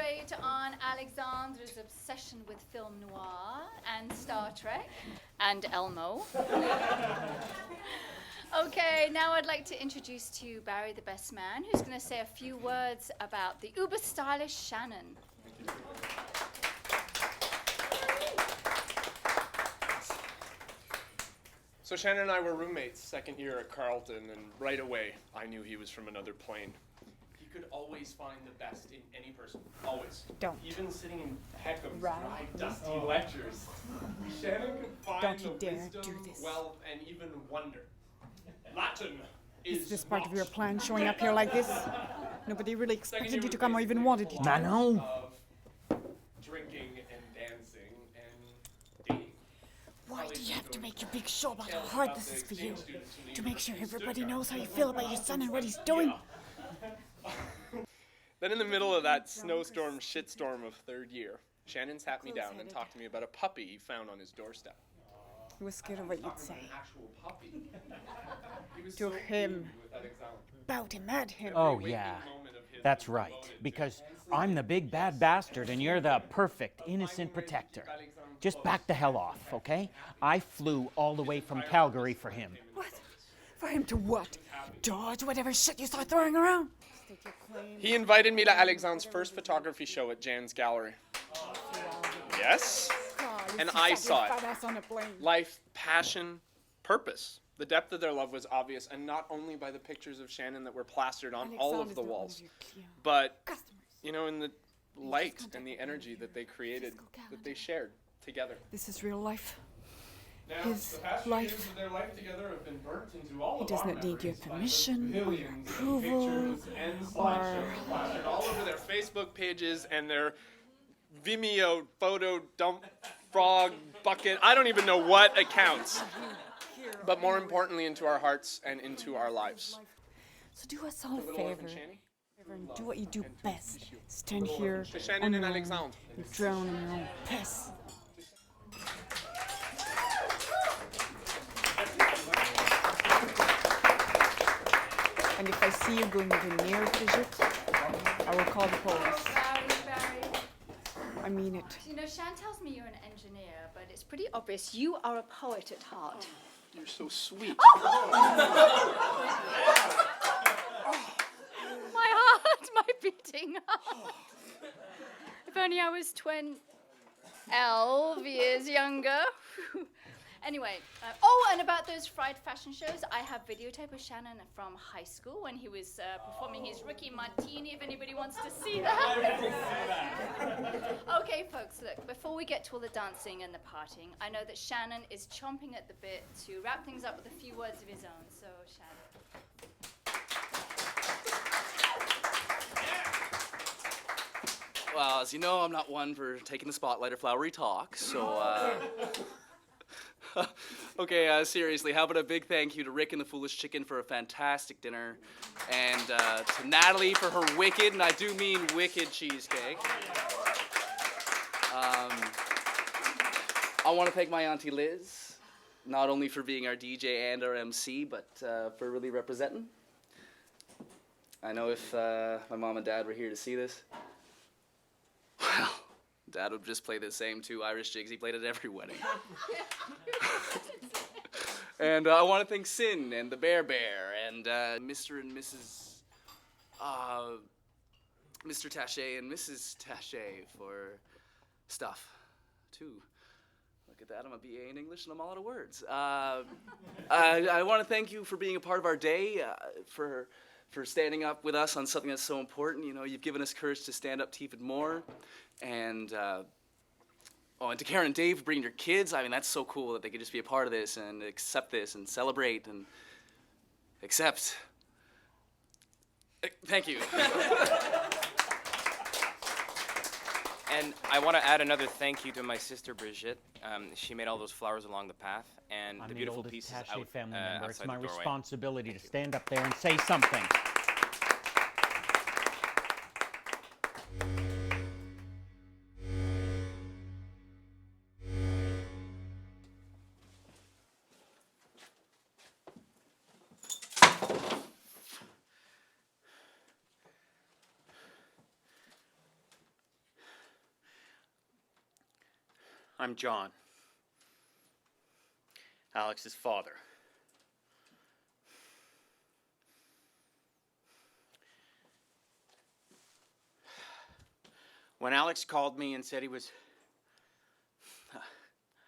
concentrate on Alexandre's obsession with film noir and Star Trek and Elmo. Okay, now I'd like to introduce to you Barry, the best man, who's going to say a few words about the uber-stylish Shannon. So Shannon and I were roommates second year at Carleton, and right away I knew he was from another plane. He could always find the best in any person. Always. Don't. Even sitting in Heckham's Right. dry, dusty lectures. Shannon could find Don't you the dare wisdom, do this. wealth, and even wonder. Latin Is this part of what? your plan, showing up here like this? Nobody really expected you to come or even wanted you to. Manon? Of drinking and dancing and dating. Why do you have to make your big show about how hard this is for you? To make sure everybody knows how you feel about your son and what he's doing? Then in the middle of that snowstorm, shitstorm of third year, Shannon sat me down and talked to me about a puppy he found on his doorstep. He was scared of what you'd say. An actual puppy. He was To so him. pleased with that example. About him, at him. Oh, Every yeah. waking moment of his That's was right. devoted to Because and I'm the big bad bastard and you're the perfect, innocent protector. Just back the hell off, okay? I flew all the way from Calgary for him. What? For him to what? Dodge whatever shit you start throwing around? He invited me to Alexandre's first photography show at Jan's Gallery. Yes? And I saw it. Life, passion, purpose. The depth of their love was obvious, and not only by the pictures of Shannon that were plastered on all of the walls, but, you know, in the light and the energy that they created, that they shared together. This is real life. Now, His the past life. years of their life together have been burnt into all He of does our not need your memories by the permission or your millions of approval pictures and slideshows plastered all over their Facebook pages and their Vimeo photo dump frog bucket. I don't even know what accounts. But more importantly, into our hearts and into our lives. So do us all a Little favor. orphan Shanny. And do what you do best. Stand here To Shannon and on your own, Alexandre. and drown in your own piss. And if I see you going even near Brigitte, I will call the police. Barry. I mean it. You know, Shan tells me you're an engineer, but it's pretty obvious you are a poet at heart. You're so sweet. My heart, my beating heart. If only I was 12 years younger. Anyway, and about those Fried fashion shows, I have videotape of Shannon from high school when he was performing his rookie Martine, if anybody wants to see that. Okay, folks, look, before we get to all the dancing and the partying, I know that Shannon is chomping at the bit to wrap things up with a few words of his own. So, Shannon. Well, as you know, I'm not one for taking the spotlight or flowery talk, so, okay, seriously, how about a big thank you to Rick and the Foolish Chicken for a fantastic dinner, and to Natalie for her wicked, and I do mean wicked, cheesecake. I want to thank my Auntie Liz, not only for being our DJ and our MC, but for really representing. I know if my mom and dad were here to see this, well, Dad would just play the same two Irish jigs he played at every wedding. And I want to thank Sin and the Bear and Mr. and Mrs. Mr. Taché and Mrs. Taché for stuff, too. Look at that, I'm a BA in English and I'm all out of words. I want to thank you for being a part of our day, for standing up with us on something that's so important. You know, you've given us courage to stand up to even more. And, and to Karen and Dave for bringing your kids. I mean, that's so cool that they could just be a part of this and accept this and celebrate and accept. Thank you. And I want to add another thank you to my sister Brigitte. She made all those flowers along the path, and I'm the the beautiful oldest pieces Taché out, family member. It's outside my the doorway. responsibility to stand up there and say something. I'm John. Alex's father. When Alex called me and said he was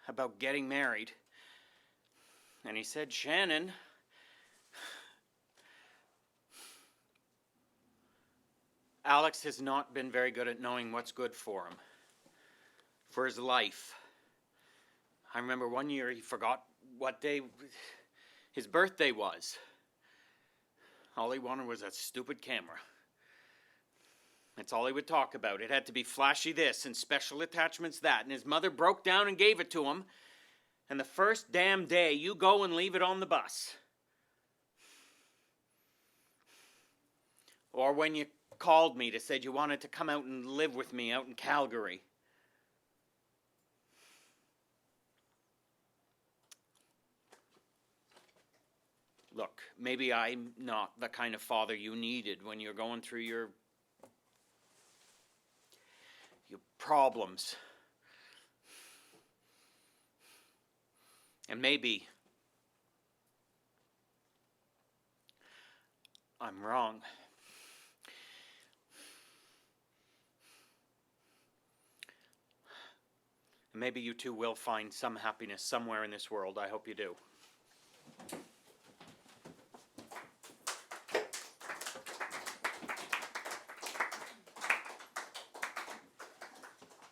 about getting married, and he said, Shannon, Alex has not been very good at knowing what's good for him, for his life. I remember one year he forgot what day his birthday was. All he wanted was that stupid camera. That's all he would talk about. It had to be flashy this and special attachments that, and his mother broke down and gave it to him. And the first damn day, you go and leave it on the bus. Or when you called me to say you wanted to come out and live with me out in Calgary. Look, maybe I'm not the kind of father you needed when you're going through your problems. And maybe I'm wrong. And maybe you two will find some happiness somewhere in this world. I hope you do.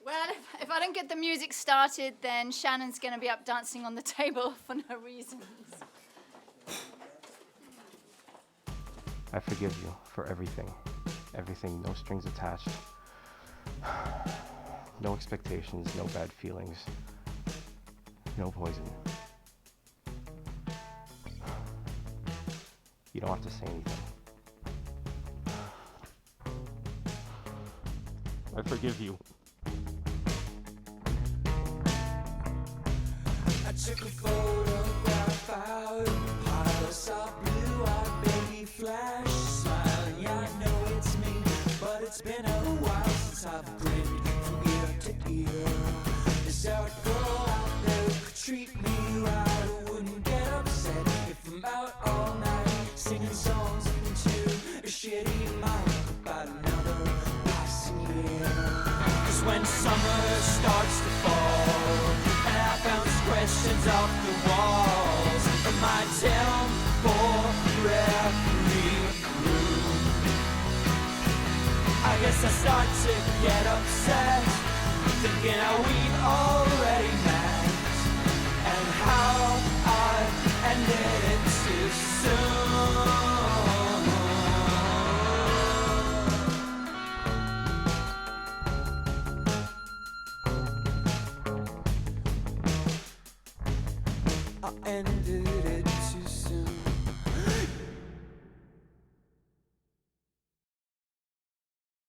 Well, if I don't get the music started, then Shannon's going to be up dancing on the table for no reasons. I forgive you for everything. Everything, no strings attached. No expectations, no bad feelings. No poison. You don't have to say anything. I forgive you. I took a photograph out, piles of blue-eyed baby flash, smiling, yeah, I know it's me, but it's been a while since I've grinned from ear to ear. Is there a girl out there who could treat me right, who wouldn't get upset if I'm out all night, singing songs into a shitty mic about another passing year? 'Cause when summer starts to fall, and I bounce questions off the walls of my temporary room, I guess I start to get upset, thinking how we've already met, and how I ended it too soon. I ended